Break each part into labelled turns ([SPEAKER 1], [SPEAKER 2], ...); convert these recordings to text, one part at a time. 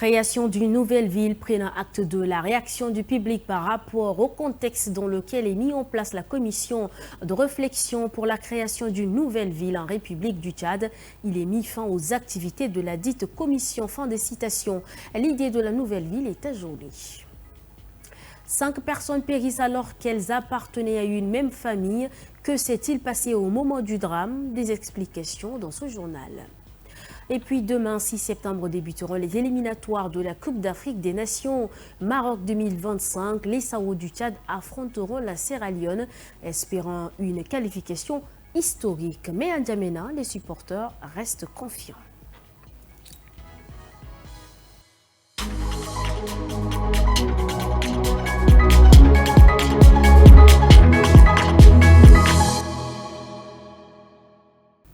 [SPEAKER 1] création d'une nouvelle ville prenant acte de la réaction du public par rapport au contexte dans lequel est mis en place la commission de réflexion pour la création d'une nouvelle ville en République du Tchad. Il est mis fin aux activités de la dite commission. Fin des citations. L'idée de la nouvelle ville est ajournée. 5 personnes périssent alors qu'elles appartenaient à une même famille. Que s'est-il passé au moment du drame? Des explications dans ce journal. Et puis demain, 6 septembre, débuteront les éliminatoires de la Coupe d'Afrique des Nations Maroc 2025. Les Sao du Tchad affronteront la Sierra Leone, espérant une qualification historique. Mais à N'Djamena, les supporters restent confiants.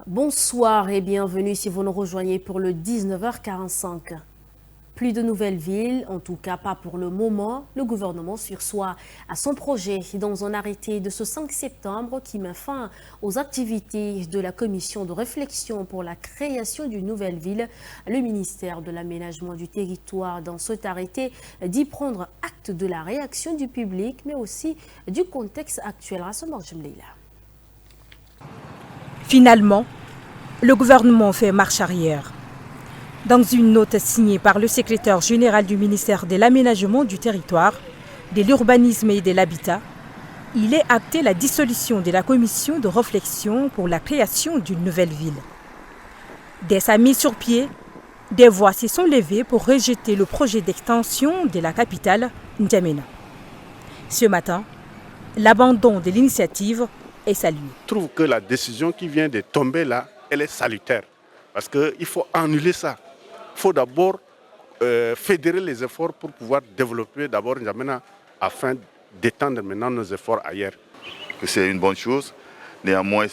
[SPEAKER 1] Bonsoir et bienvenue si vous nous rejoignez pour le 19h45. Plus de nouvelles villes, en tout cas pas pour le moment. Le gouvernement sursoit à son projet dans un arrêté de ce 5 septembre qui met fin aux activités de la commission de réflexion pour la création d'une nouvelle ville. Le ministère de l'Aménagement du Territoire, dans cet arrêté, dit prendre acte de la réaction du public, mais aussi du contexte actuel.
[SPEAKER 2] Finalement, le gouvernement fait marche arrière. Dans une note signée par le secrétaire général du ministère de l'Aménagement du Territoire, de l'Urbanisme et de l'Habitat, il est acté la dissolution de la commission de réflexion pour la création d'une nouvelle ville. Dès sa mise sur pied, des voix se sont levées pour rejeter le projet d'extension de la capitale, N'Djamena. Ce matin, l'abandon de l'initiative est salué.
[SPEAKER 3] Je trouve que la décision qui vient de tomber là, elle est salutaire. Parce qu'il faut annuler ça. Il faut d'abord fédérer les efforts pour pouvoir développer d'abord N'Djamena afin d'étendre maintenant nos efforts ailleurs.
[SPEAKER 4] C'est une bonne chose. Néanmoins,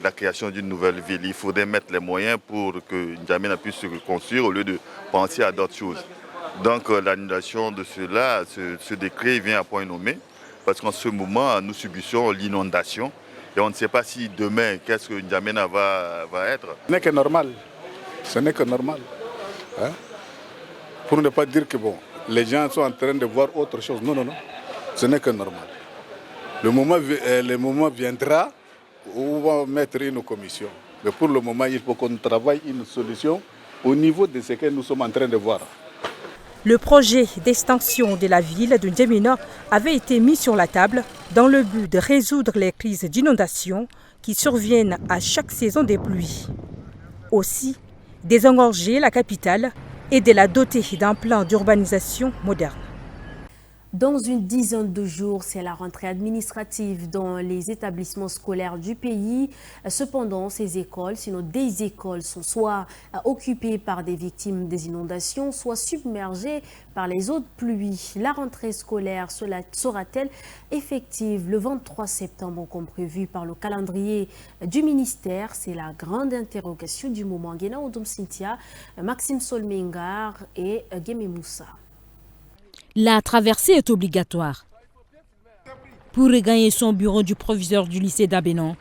[SPEAKER 4] la création d'une nouvelle ville, il faudrait mettre les moyens pour que N'Djamena puisse se reconstruire au lieu de penser à d'autres choses. Donc l'annulation de cela, ce décret vient à point nommé. Parce qu'en ce moment, nous subissons l'inondation. Et on ne sait pas si demain, qu'est-ce que N'Djamena va être.
[SPEAKER 3] Ce n'est que normal. Ce n'est que normal. Hein? Pour ne pas dire que bon, les gens sont en train de voir autre chose. Non, non, non. Ce n'est que normal. Le moment viendra où on va mettre une commission. Mais pour le moment, il faut qu'on travaille une solution au niveau de ce que nous sommes en train de voir.
[SPEAKER 2] Le projet d'extension de la ville de N'Djamena avait été mis sur la table dans le but de résoudre les crises d'inondation qui surviennent à chaque saison des pluies. Aussi, désengorger la capitale et de la doter d'un plan d'urbanisation moderne.
[SPEAKER 1] Dans une dizaine de jours, c'est la rentrée administrative dans les établissements scolaires du pays. Cependant, ces écoles, sinon des écoles, sont soit occupées par des victimes des inondations, soit submergées par les eaux de pluie. La rentrée scolaire sera-t-elle effective le 23 septembre comme prévu par le calendrier du ministère? C'est la grande interrogation du moment. Guéna Odom Cynthia, Maxime Solmengar et Guémé Moussa.
[SPEAKER 5] La traversée est obligatoire. Pour regagner son bureau du proviseur du lycée d'Abénan,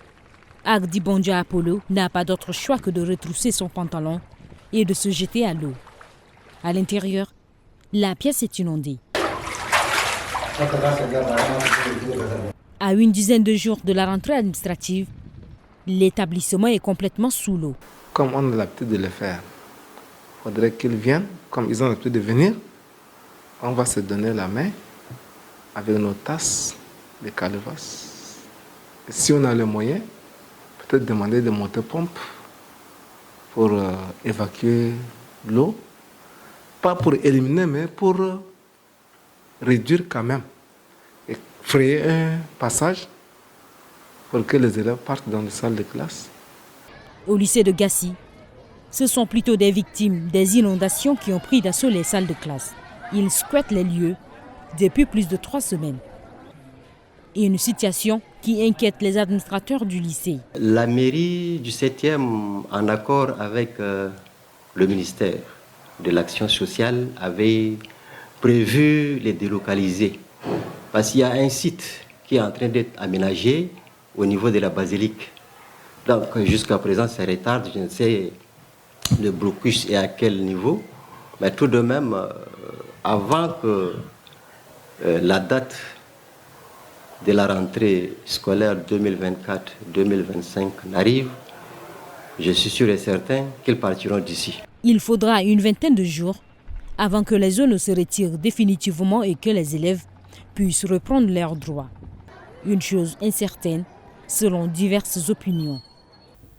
[SPEAKER 5] Agdi Bondja Apollo n'a pas d'autre choix que de retrousser son pantalon et de se jeter à l'eau. À l'intérieur, la pièce est inondée. À une dizaine de jours de la rentrée administrative, l'établissement est complètement sous l'eau.
[SPEAKER 6] Comme on a l'habitude de le faire, il faudrait qu'ils viennent, comme ils ont l'habitude de venir. On va se donner la main avec nos tasses, des calevasses. Et si on a les moyens, peut-être demander des motopompes pour évacuer l'eau. Pas pour éliminer, mais pour réduire quand même. Et frayer un passage pour que les élèves partent dans les salles de classe.
[SPEAKER 5] Au lycée de Gassi, ce sont plutôt des victimes des inondations qui ont pris d'assaut les salles de classe. Ils squattent les lieux depuis plus de 3 semaines. Et une situation qui inquiète les administrateurs du lycée.
[SPEAKER 7] La mairie du 7e, en accord avec le ministère de l'Action sociale, avait prévu les délocaliser. Parce qu'il y a un site qui est en train d'être aménagé au niveau de la basilique. Donc jusqu'à présent, ça retarde, je ne sais le blocus est à quel niveau. Mais tout de même, avant que la date de la rentrée scolaire 2024-2025 n'arrive, je suis sûr et certain qu'ils partiront d'ici.
[SPEAKER 5] Il faudra une vingtaine de jours avant que les zones se retirent définitivement et que les élèves puissent reprendre leurs droits. Une chose incertaine, selon diverses opinions.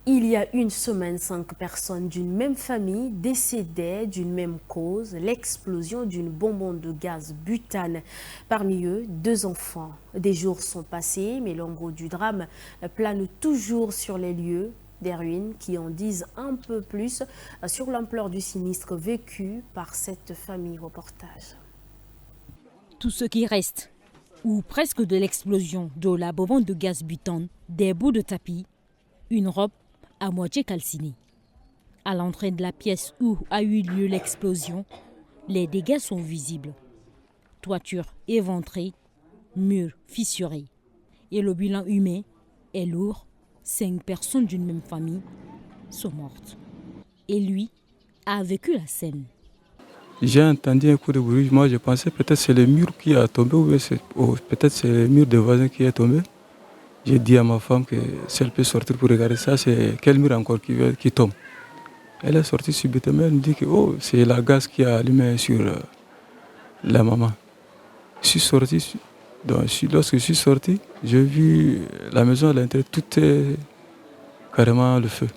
[SPEAKER 1] Il y a une semaine, 5 personnes d'une même famille décédaient d'une même cause, l'explosion d'une bonbonne de gaz butane. Parmi eux, 2 enfants. Des jours sont passés, mais l'ombre du drame plane toujours sur les lieux. Des ruines qui en disent un peu plus sur l'ampleur du sinistre vécu par cette famille. Reportage.
[SPEAKER 5] Tout ce qui reste, ou presque de l'explosion de la bonbonne de gaz butane, des bouts de tapis, une robe à moitié calcinée. À l'entrée de la pièce où a eu lieu l'explosion, les dégâts sont visibles. Toiture éventrée, murs fissurés. Et le bilan humain est lourd. 5 personnes d'une même famille sont mortes. Et lui a vécu la scène.
[SPEAKER 8] J'ai entendu un coup de bruit. Moi, je pensais peut-être c'est le mur qui a tombé ou peut-être c'est le mur des voisins qui est tombé. J'ai dit à ma femme que si elle peut sortir pour regarder ça, c'est quel mur encore qui tombe. Elle est sortie subitement, elle me dit que c'est la gaz qui a allumé sur la maman. Je suis sorti. Donc, lorsque je suis sorti, j'ai vu la maison à l'intérieur, tout est carrément le feu.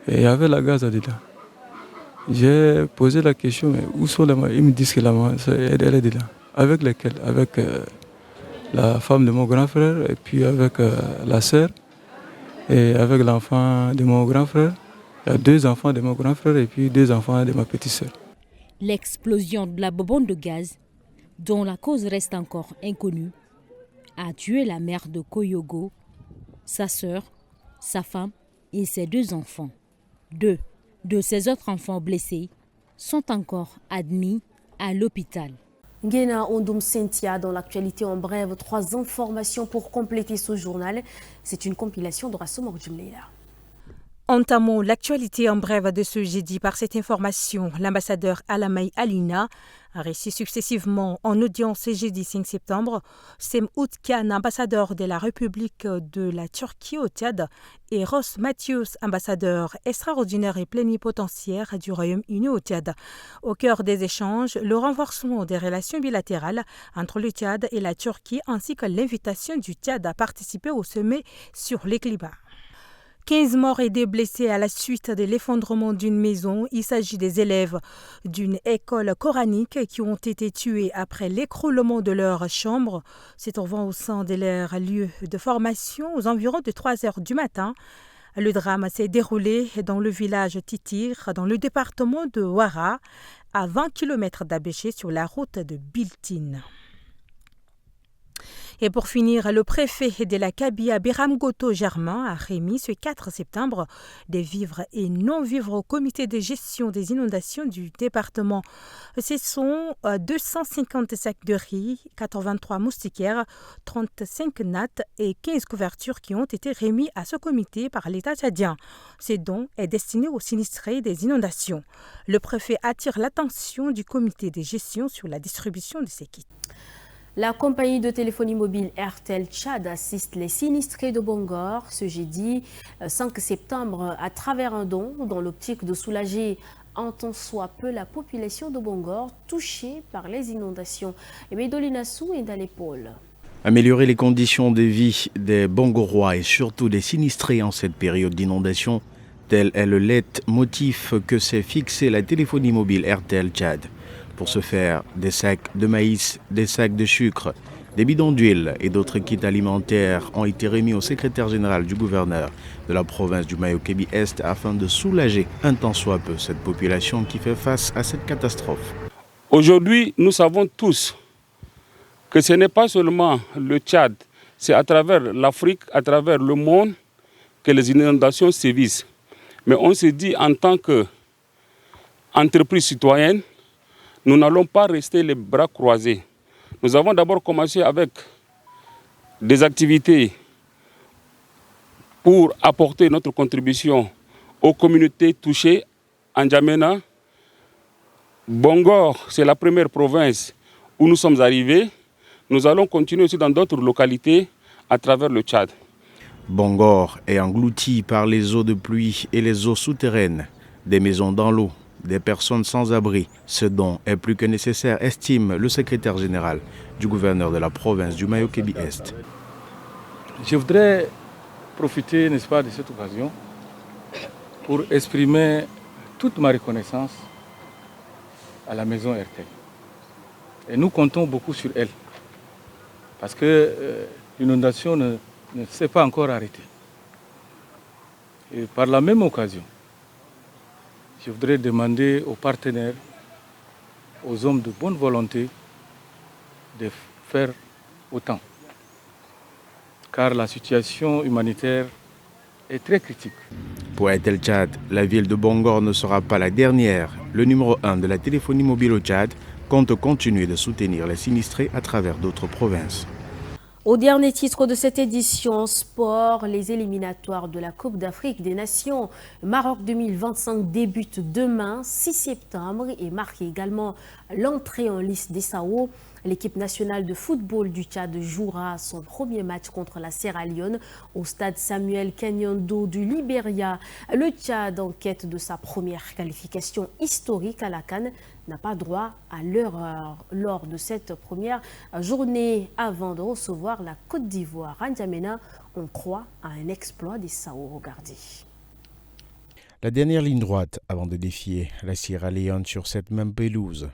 [SPEAKER 8] Et il y avait la gaz dedans. J'ai posé la question, mais où sont les mains? Ils me disent que la maman, elle est dedans. Avec lesquels? Avec la femme de mon grand frère, et puis avec la sœur, et avec l'enfant de mon grand frère. Il y a 2 enfants de mon grand frère et puis 2 enfants de ma petite sœur.
[SPEAKER 5] L'explosion de la bonbonne de gaz, dont la cause reste encore inconnue, a tué la mère de Koyogo, sa sœur, sa femme et ses 2 enfants. 2 de ses autres enfants blessés sont encore admis à l'hôpital.
[SPEAKER 1] Ngena Ondoum Cynthia, dans l'actualité en bref, 3 informations pour compléter ce journal. C'est une compilation de Rassoum Jumleila.
[SPEAKER 2] Entamons l'actualité en bref de ce jeudi par cette information. L'ambassadeur Alamay Alina a reçu successivement en audience ce jeudi 5 septembre Sem Outkan, ambassadeur de la République de la Turquie au Tchad, et Ross Matthews, ambassadeur extraordinaire et plénipotentiaire du Royaume-Uni au Tchad. Au cœur des échanges, le renforcement des relations bilatérales entre le Tchad et la Turquie ainsi que l'invitation du Tchad à participer au sommet sur le climat. 15 morts et 2 blessés à la suite de l'effondrement d'une maison. Il s'agit des élèves d'une école coranique qui ont été tués après l'écroulement de leur chambre, se trouvant au sein de leur lieu de formation aux environs de 3 heures du matin. Le drame s'est déroulé dans le village Titir, dans le département de Ouara, à 20 km d'Abéché sur la route de Biltine. Et pour finir, le préfet de la Kabylie, Biram Goto Germain, a remis ce 4 septembre des vivres et non-vivres au comité de gestion des inondations du département. Ce sont 250 sacs de riz, 83 moustiquaires, 35 nattes et 15 couvertures qui ont été remis à ce comité par l'État tchadien. Ce don est destiné aux sinistrés des inondations. Le préfet attire l'attention du comité de gestion sur la distribution de ces kits.
[SPEAKER 1] La compagnie de téléphonie mobile Airtel Tchad assiste les sinistrés de Bongor ce jeudi 5 septembre à travers un don dans l'optique de soulager en tant soit peu la population de Bongor touchée par les inondations. Et Médolina Sou est dans l'épaule.
[SPEAKER 9] Améliorer les conditions de vie des Bongorois et surtout des sinistrés en cette période d'inondation, tel est le leitmotiv que s'est fixé la téléphonie mobile Airtel Tchad. Pour ce faire, des sacs de maïs, des sacs de sucre, des bidons d'huile et d'autres kits alimentaires ont été remis au secrétaire général du gouverneur de la province du Mayo-Kébi-Est afin de soulager un tant soit peu cette population qui fait face à cette catastrophe.
[SPEAKER 10] Aujourd'hui, nous savons tous que ce n'est pas seulement le Tchad, c'est à travers l'Afrique, à travers le monde que les inondations sévissent. Mais on se dit en tant qu'entreprise citoyenne, nous n'allons pas rester les bras croisés. Nous avons d'abord commencé avec des activités pour apporter notre contribution aux communautés touchées en N'Djamena, Bongor, c'est la première province où nous sommes arrivés. Nous allons continuer aussi dans d'autres localités à travers le Tchad.
[SPEAKER 9] Bongor est englouti par les eaux de pluie et les eaux souterraines, des maisons dans l'eau, des personnes sans abri. Ce dont est plus que nécessaire, estime le secrétaire général du gouverneur de la province du Mayo-Kébi-Est.
[SPEAKER 8] Je voudrais profiter, n'est-ce pas, de cette occasion pour exprimer toute ma reconnaissance à la maison RTL. Et nous comptons beaucoup sur elle, parce que l'inondation ne s'est pas encore arrêtée. Et par la même occasion, je voudrais demander aux partenaires, aux hommes de bonne volonté, de faire autant. Car la situation humanitaire est très critique.
[SPEAKER 9] Pour Airtel Tchad, la ville de Bongor ne sera pas la dernière. Le numéro 1 de la téléphonie mobile au Tchad compte continuer de soutenir les sinistrés à travers d'autres provinces.
[SPEAKER 1] Au dernier titre de cette édition sport, les éliminatoires de la Coupe d'Afrique des Nations Maroc 2025 débutent demain, 6 septembre, et marque également l'entrée en liste des SAO. L'équipe nationale de football du Tchad jouera son premier match contre la Sierra Leone au stade Samuel Kanyando du Libéria. Le Tchad, en quête de sa première qualification historique à la CAN, n'a pas droit à l'erreur lors de cette première journée avant de recevoir la Côte d'Ivoire. À N'Djamena, on croit à un exploit des SAO. Regardez.
[SPEAKER 9] La dernière ligne droite avant de défier la Sierra Leone sur cette même pelouse.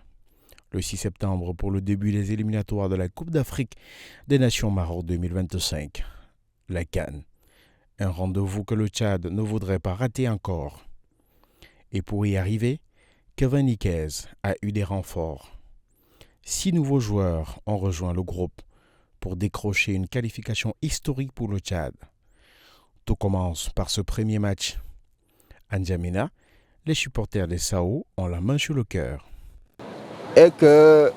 [SPEAKER 9] Le 6 septembre pour le début des éliminatoires de la Coupe d'Afrique des Nations Maroc 2025. La CAN. Un rendez-vous que le Tchad ne voudrait pas rater encore. Et pour y arriver, Kevin Niquez a eu des renforts. 6 nouveaux joueurs ont rejoint le groupe pour décrocher une qualification historique pour le Tchad. Tout commence par ce premier match. À N'Djamena, les supporters des SAO ont la main sur le cœur.
[SPEAKER 11] Et que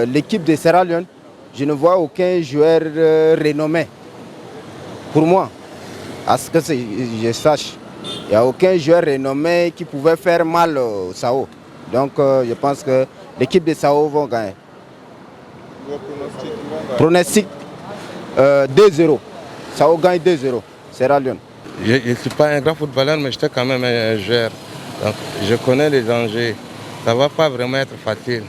[SPEAKER 11] l'équipe de Sierra Leone, je ne vois aucun joueur renommé. Pour moi, à ce que je sache, il n'y a aucun joueur renommé qui pouvait faire mal au SAO. Donc je pense que l'équipe de SAO va gagner. Pronostic 2-0. SAO gagne 2-0. Sierra Leone.
[SPEAKER 12] Je ne suis pas un grand footballeur, mais j'étais quand même un joueur. Donc je connais les dangers. Ça ne va pas vraiment être facile.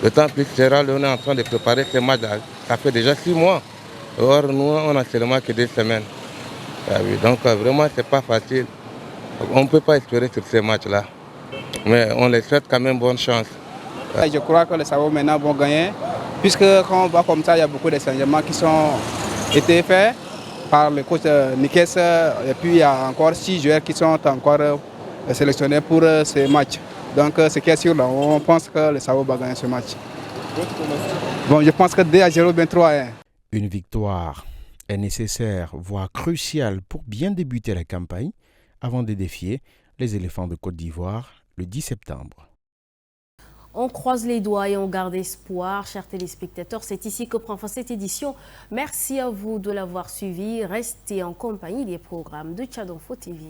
[SPEAKER 12] D'autant plus que Sierra Leone est en train de préparer ce match. Ça fait déjà 6 mois. Or, nous, on n'a seulement que 2 semaines. Donc vraiment, ce n'est pas facile. On ne peut pas espérer sur ces matchs-là. Mais on les souhaite quand même bonne chance.
[SPEAKER 13] Je crois que les SAO maintenant vont gagner. Puisque quand on voit comme ça, il y a beaucoup de changements qui ont été faits par le coach Niquez. Et puis il y a encore 6 joueurs qui sont encore sélectionnés pour ces matchs. Donc ce qui est sûr, là, on pense que le SAO va gagner ce match. Bon, je pense que 2-0, 23.
[SPEAKER 9] Une victoire est nécessaire, voire cruciale pour bien débuter la campagne avant de défier les éléphants de Côte d'Ivoire le 10 septembre.
[SPEAKER 1] On croise les doigts et on garde espoir. Chers téléspectateurs, c'est ici que prend fin cette édition. Merci à vous de l'avoir suivi. Restez en compagnie des programmes de Tchad Info TV.